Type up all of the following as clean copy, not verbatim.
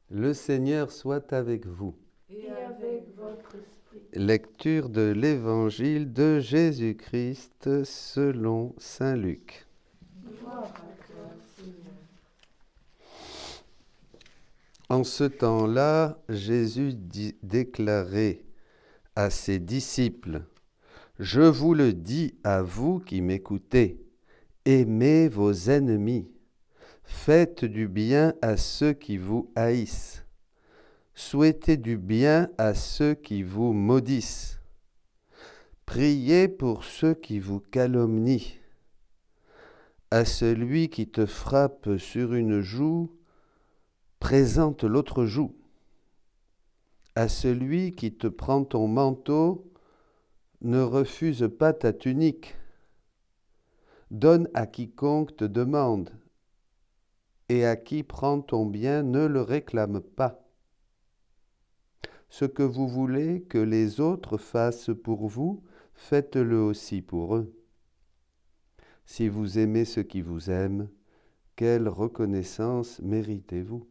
Le Seigneur soit avec vous. Et avec votre esprit. Lecture de l'Évangile de Jésus-Christ selon saint Luc. Gloire à toi, Seigneur. En ce temps-là, Jésus déclarait à ses disciples, « Je vous le dis à vous qui m'écoutez, aimez vos ennemis, faites du bien à ceux qui vous haïssent, souhaitez du bien à ceux qui vous maudissent, priez pour ceux qui vous calomnient. À celui qui te frappe sur une joue, présente l'autre joue. À celui qui te prend ton manteau, ne refuse pas ta tunique. Donne à quiconque te demande, et à qui prend ton bien, ne le réclame pas. Ce que vous voulez que les autres fassent pour vous, faites-le aussi pour eux. Si vous aimez ceux qui vous aiment, quelle reconnaissance méritez-vous?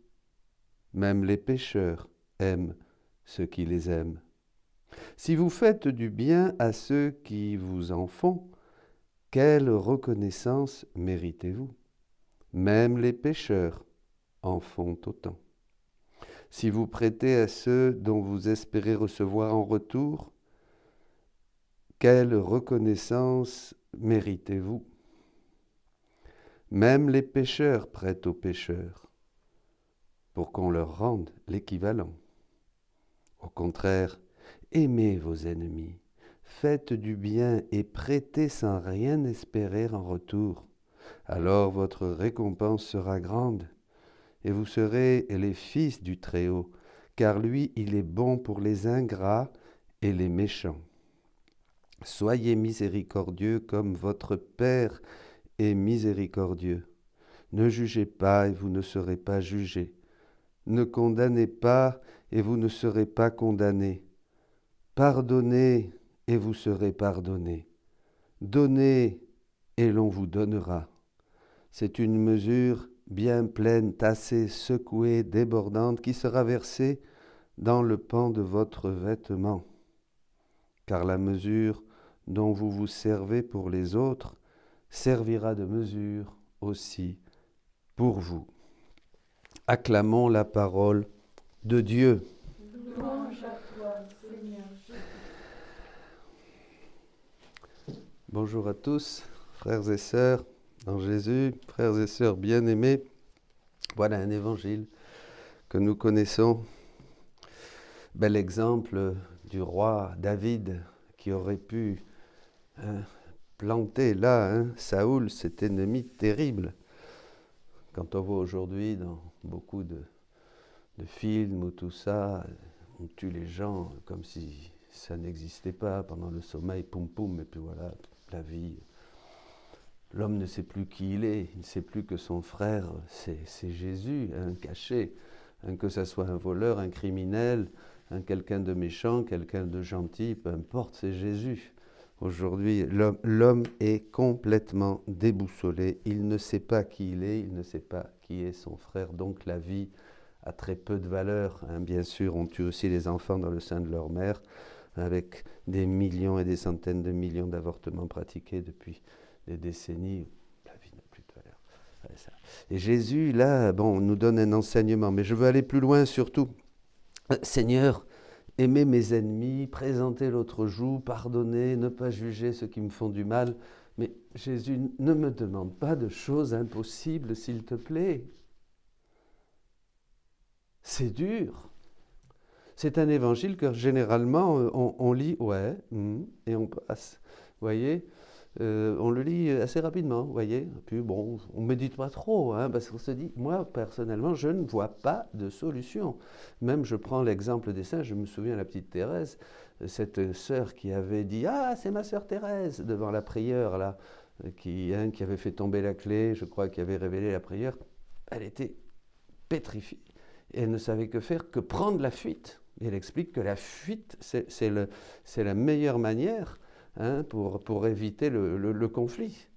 Même les pécheurs aiment ceux qui les aiment. Si vous faites du bien à ceux qui vous en font, quelle reconnaissance méritez-vous? Même les pécheurs en font autant. Si vous prêtez à ceux dont vous espérez recevoir en retour, quelle reconnaissance méritez-vous? Même les pécheurs prêtent aux pécheurs pour qu'on leur rende l'équivalent. Au contraire, aimez vos ennemis, faites du bien et prêtez sans rien espérer en retour. Alors votre récompense sera grande, et vous serez les fils du Très-Haut, car lui, il est bon pour les ingrats et les méchants. Soyez miséricordieux comme votre Père est miséricordieux. Ne jugez pas et vous ne serez pas jugés. Ne condamnez pas et vous ne serez pas condamnés. Pardonnez et vous serez pardonnés. Donnez et l'on vous donnera. C'est une mesure bien pleine, tassée, secouée, débordante, qui sera versée dans le pan de votre vêtement. Car la mesure dont vous vous servez pour les autres servira de mesure aussi pour vous. Acclamons la parole de Dieu. Louange à toi, Seigneur Jésus. Bonjour à tous, frères et sœurs dans Jésus, frères et sœurs bien-aimés. Voilà un évangile que nous connaissons. Bel exemple du roi David qui aurait pu planter là Saoul, cet ennemi terrible. Quand on voit aujourd'hui dans beaucoup de films ou tout ça, on tue les gens comme si ça n'existait pas pendant le sommeil, poum poum, et puis voilà, la vie. L'homme ne sait plus qui il est, il ne sait plus que son frère, c'est Jésus, caché. Que ça soit un voleur, un criminel, quelqu'un de méchant, quelqu'un de gentil, peu importe, c'est Jésus. Aujourd'hui, l'homme est complètement déboussolé. Il ne sait pas qui il est, il ne sait pas qui est son frère. Donc la vie a très peu de valeur. Bien sûr, on tue aussi les enfants dans le sein de leur mère, avec des millions et des centaines de millions d'avortements pratiqués depuis des décennies. La vie n'a plus de valeur. Et Jésus, là, nous donne un enseignement. Mais je veux aller plus loin surtout. Seigneur, aimez mes ennemis, présentez l'autre joue, pardonnez, ne pas juger ceux qui me font du mal. Mais Jésus, ne me demande pas de choses impossibles, s'il te plaît. C'est dur. C'est un évangile que généralement on lit, et on passe. Vous voyez, on le lit assez rapidement, vous voyez. Puis bon, on ne médite pas trop, parce qu'on se dit, moi personnellement, je ne vois pas de solution. Même je prends l'exemple des saints, je me souviens de la petite Thérèse, cette sœur qui avait dit, ah c'est ma sœur Thérèse, devant la prieure là, qui avait fait tomber la clé, je crois, qui avait révélé la prière. Elle était pétrifiée. Et elle ne savait que faire que prendre la fuite. Et elle explique que la fuite, c'est la meilleure manière pour éviter le conflit.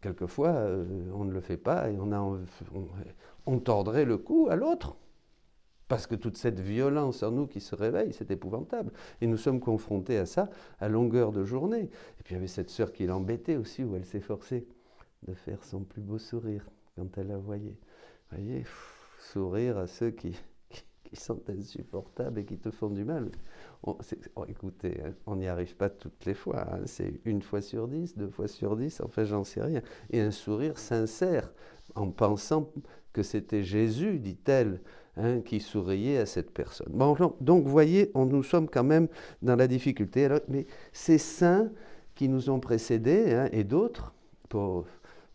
Quelquefois, on ne le fait pas et on tordrait le cou à l'autre. Parce que toute cette violence en nous qui se réveille, c'est épouvantable. Et nous sommes confrontés à ça à longueur de journée. Et puis il y avait cette sœur qui l'embêtait aussi, où elle s'efforçait de faire son plus beau sourire quand elle la voyait. Vous voyez, sourire à ceux qui sont insupportables et qui te font du mal. Écoutez, hein, on n'y arrive pas toutes les fois. Hein, c'est 1 fois sur 10, 2 fois sur 10, enfin j'en sais rien. Et un sourire sincère, en pensant que c'était Jésus, dit-elle, hein, qui souriait à cette personne. Bon, donc, vous voyez, nous sommes quand même dans la difficulté. Alors, mais ces saints qui nous ont précédés, hein, et d'autres,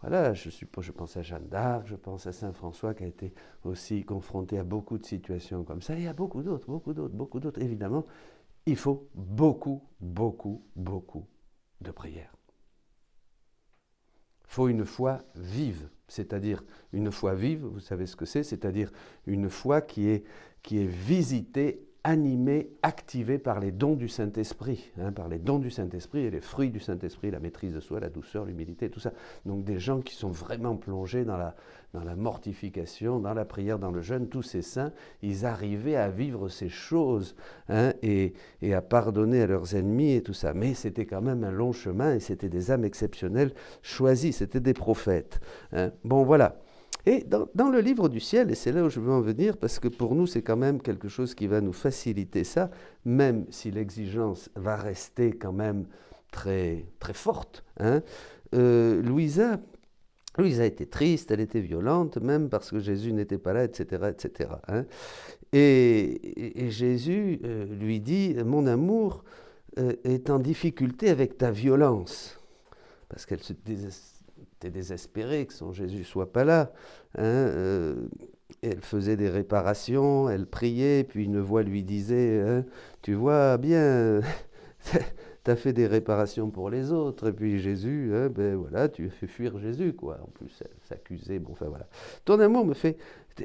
voilà, je pense à Jeanne d'Arc, je pense à Saint François qui a été aussi confronté à beaucoup de situations comme ça, et à beaucoup d'autres. Évidemment, il faut beaucoup de prières. Il faut une foi vive, c'est-à-dire une foi vive, vous savez ce que c'est-à-dire une foi qui est visitée, animée, activée par les dons du Saint-Esprit, hein, par les dons du Saint-Esprit et les fruits du Saint-Esprit, la maîtrise de soi, la douceur, l'humilité, tout ça. Donc des gens qui sont vraiment plongés dans la mortification, dans la prière, dans le jeûne, tous ces saints, ils arrivaient à vivre ces choses, hein, et à pardonner à leurs ennemis et tout ça. Mais c'était quand même un long chemin et c'était des âmes exceptionnelles choisies, c'était des prophètes. Hein. Bon, voilà. Et dans le livre du ciel, et c'est là où je veux en venir, parce que pour nous, c'est quand même quelque chose qui va nous faciliter ça, même si l'exigence va rester quand même très, très forte. Hein. Louisa était triste, elle était violente, même parce que Jésus n'était pas là, etc. etc. Hein. Et Jésus lui dit, mon amour est en difficulté avec ta violence, parce qu'elle était désespérée que son Jésus soit pas là. Hein, elle faisait des réparations, elle priait, puis une voix lui disait, hein, tu vois bien, tu as fait des réparations pour les autres, et puis Jésus, hein, ben voilà, tu fais fuir Jésus, quoi. En plus, elle s'accusait, bon, enfin voilà. Ton amour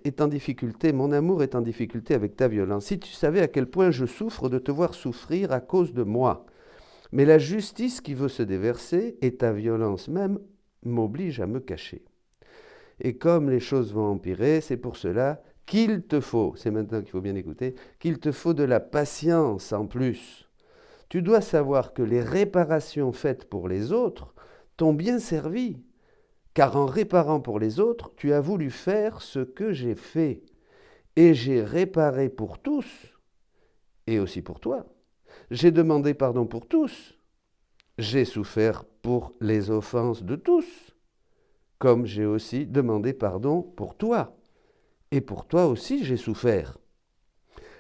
est en difficulté, mon amour est en difficulté avec ta violence. Si tu savais à quel point je souffre de te voir souffrir à cause de moi, mais la justice qui veut se déverser et ta violence même m'oblige à me cacher. Et comme les choses vont empirer, c'est pour cela qu'il te faut, c'est maintenant qu'il faut bien écouter, qu'il te faut de la patience en plus. Tu dois savoir que les réparations faites pour les autres t'ont bien servi, car en réparant pour les autres, tu as voulu faire ce que j'ai fait. Et j'ai réparé pour tous, et aussi pour toi. J'ai demandé pardon pour tous. J'ai souffert pour les offenses de tous, comme j'ai aussi demandé pardon pour toi. Et pour toi aussi, j'ai souffert.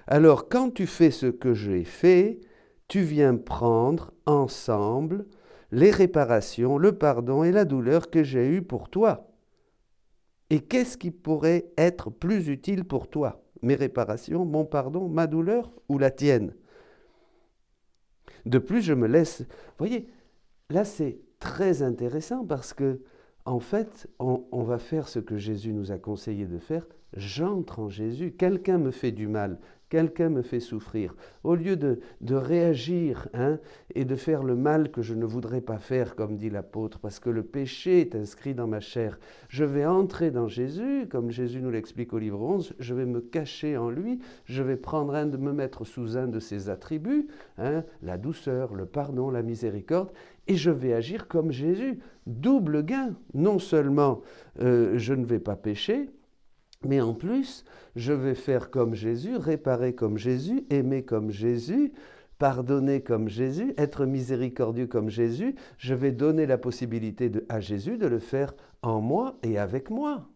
Alors, quand tu fais ce que j'ai fait, tu viens prendre ensemble les réparations, le pardon et la douleur que j'ai eue pour toi. Et qu'est-ce qui pourrait être plus utile pour toi? Mes réparations, mon pardon, ma douleur ou la tienne? De plus, je me laisse... Vous voyez, là, c'est très intéressant parce que, en fait, on va faire ce que Jésus nous a conseillé de faire. J'entre en Jésus. Quelqu'un me fait du mal, quelqu'un me fait souffrir. Au lieu de réagir, hein, et de faire le mal que je ne voudrais pas faire, comme dit l'apôtre, parce que le péché est inscrit dans ma chair, je vais entrer dans Jésus, comme Jésus nous l'explique au livre 11, je vais me cacher en lui, je vais me mettre sous un de ses attributs, hein, la douceur, le pardon, la miséricorde, et je vais agir comme Jésus. Double gain. Non seulement je ne vais pas pécher, mais en plus, je vais faire comme Jésus, réparer comme Jésus, aimer comme Jésus, pardonner comme Jésus, être miséricordieux comme Jésus. Je vais donner la possibilité à Jésus de le faire en moi et avec moi.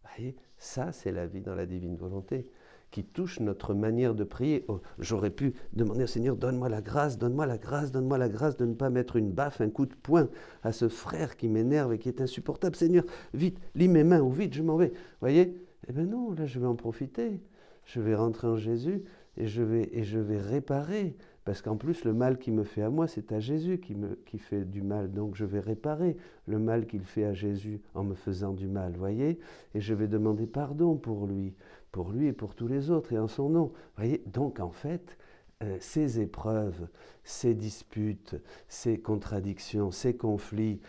Vous voyez, ça, c'est la vie dans la divine volonté qui touche notre manière de prier. Oh, j'aurais pu demander au Seigneur, donne-moi la grâce, donne-moi la grâce, donne-moi la grâce de ne pas mettre une baffe, un coup de poing à ce frère qui m'énerve et qui est insupportable. Seigneur, vite, lis mes mains ou vite, je m'en vais. Vous voyez? Eh bien non, là je vais en profiter. Je vais rentrer en Jésus et je vais réparer. Parce qu'en plus, le mal qu'il me fait à moi, c'est à Jésus qui fait du mal. Donc je vais réparer le mal qu'il fait à Jésus en me faisant du mal, voyez? Et je vais demander pardon pour lui et pour tous les autres, et en son nom. Voyez? Donc en fait, ces épreuves, ces disputes, ces contradictions, ces conflits,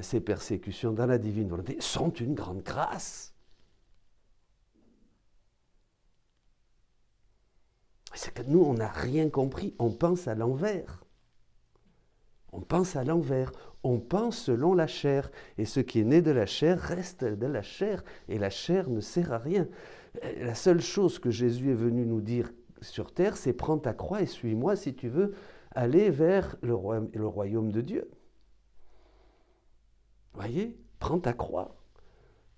ces persécutions dans la divine volonté sont une grande grâce. C'est que nous, on n'a rien compris, on pense à l'envers. On pense à l'envers, on pense selon la chair. Et ce qui est né de la chair reste de la chair, et la chair ne sert à rien. La seule chose que Jésus est venu nous dire sur terre, c'est prends ta croix et suis-moi si tu veux aller vers le royaume de Dieu. Voyez, prends ta croix.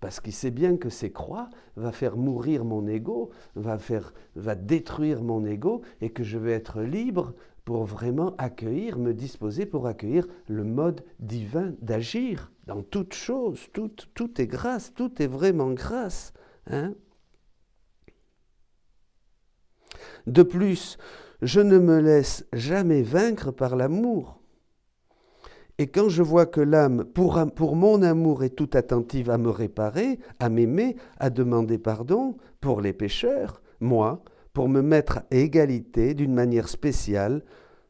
Parce qu'il sait bien que ces croix va faire mourir mon ego, va détruire mon ego, et que je vais être libre pour vraiment accueillir, me disposer pour accueillir le mode divin d'agir dans toute chose. Tout est grâce, tout est vraiment grâce. Hein? De plus, je ne me laisse jamais vaincre par l'amour. Et quand je vois que l'âme, pour mon amour, est tout attentive à me réparer, à m'aimer, à demander pardon pour les pécheurs, moi, pour me mettre à égalité d'une manière spéciale,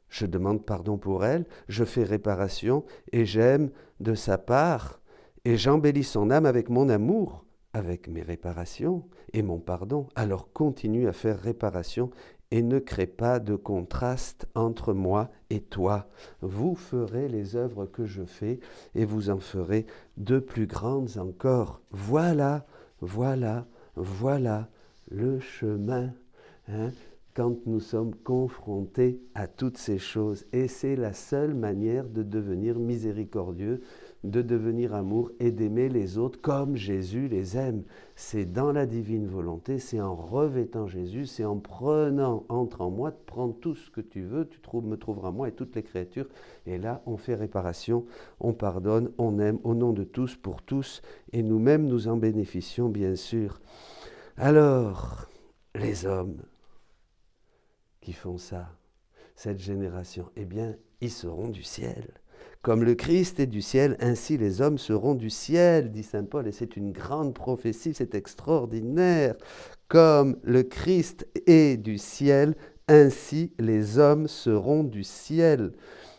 je demande pardon pour elle, je fais réparation et j'aime de sa part et j'embellis son âme avec mon amour, avec mes réparations et mon pardon. Alors continue à faire réparation et ne crée pas de contraste entre moi et toi. Vous ferez les œuvres que je fais et vous en ferez de plus grandes encore. Voilà le chemin. Hein, quand nous sommes confrontés à toutes ces choses. Et c'est la seule manière de devenir miséricordieux, de devenir amour et d'aimer les autres comme Jésus les aime. C'est dans la divine volonté, c'est en revêtant Jésus, c'est en prenant entre en moi, prends tout ce que tu veux, me trouveras moi et toutes les créatures. Et là, on fait réparation, on pardonne, on aime au nom de tous, pour tous, et nous-mêmes nous en bénéficions bien sûr. Alors, les hommes qui font ça, cette génération, eh bien, ils seront du ciel. Comme le Christ est du ciel, ainsi les hommes seront du ciel, dit saint Paul, et c'est une grande prophétie, c'est extraordinaire. Comme le Christ est du ciel, ainsi les hommes seront du ciel.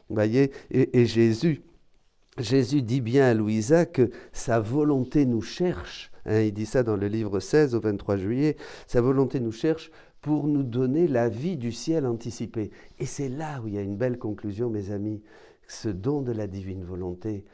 Vous voyez, et Jésus dit bien à Louisa que sa volonté nous cherche. Hein, il dit ça dans le livre 16 au 23 juillet, sa volonté nous cherche pour nous donner la vie du ciel anticipée. Et c'est là où il y a une belle conclusion, mes amis. Ce don de la divine volonté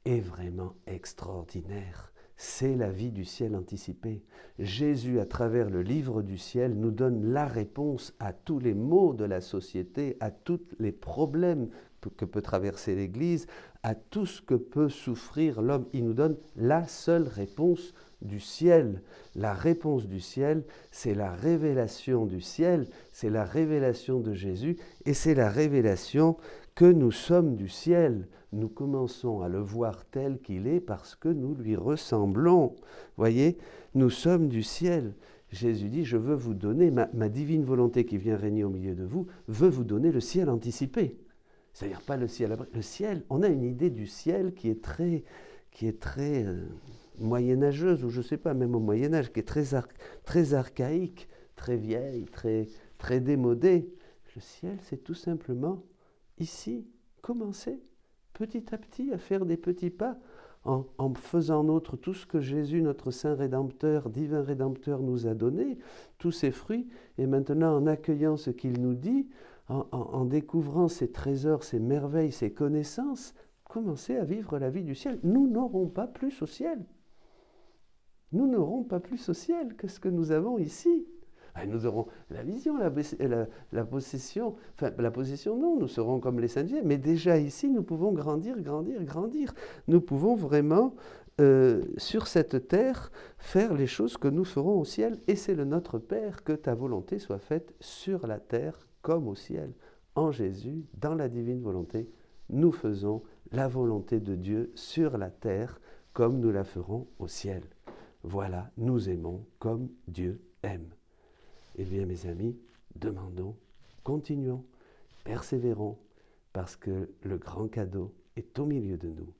est vraiment extraordinaire. C'est la vie du ciel anticipée. Jésus, à travers le livre du ciel, nous donne la réponse à tous les maux de la société, à tous les problèmes que peut traverser l'Église, à tout ce que peut souffrir l'homme. Il nous donne la seule réponse du ciel. La réponse du ciel, c'est la révélation du ciel, c'est la révélation de Jésus, et c'est la révélation que nous sommes du ciel. Nous commençons à le voir tel qu'il est parce que nous lui ressemblons. Voyez, nous sommes du ciel. Jésus dit, je veux vous donner, ma divine volonté qui vient régner au milieu de vous, veut vous donner le ciel anticipé. C'est-à-dire pas le ciel après. Le ciel, on a une idée du ciel qui est très moyenâgeuse, ou je ne sais pas, même au Moyen-Âge, qui est très archaïque, très vieille, très démodée. Le ciel, c'est tout simplement ici, commencer petit à petit à faire des petits pas en faisant nôtre tout ce que Jésus, notre Saint Rédempteur, divin Rédempteur, nous a donné, tous ses fruits, et maintenant en accueillant ce qu'il nous dit, en découvrant ses trésors, ses merveilles, ses connaissances, commencer à vivre la vie du ciel. Nous n'aurons pas plus au ciel. Nous n'aurons pas plus au ciel que ce que nous avons ici. Nous aurons la vision, la possession. Enfin, la possession, non, nous serons comme les saints. Mais déjà ici, nous pouvons grandir. Nous pouvons vraiment, sur cette terre, faire les choses que nous ferons au ciel. Et c'est le Notre Père, que ta volonté soit faite sur la terre comme au ciel. En Jésus, dans la divine volonté, nous faisons la volonté de Dieu sur la terre comme nous la ferons au ciel. Voilà, nous aimons comme Dieu aime. Eh bien, mes amis, demandons, continuons, persévérons, parce que le grand cadeau est au milieu de nous.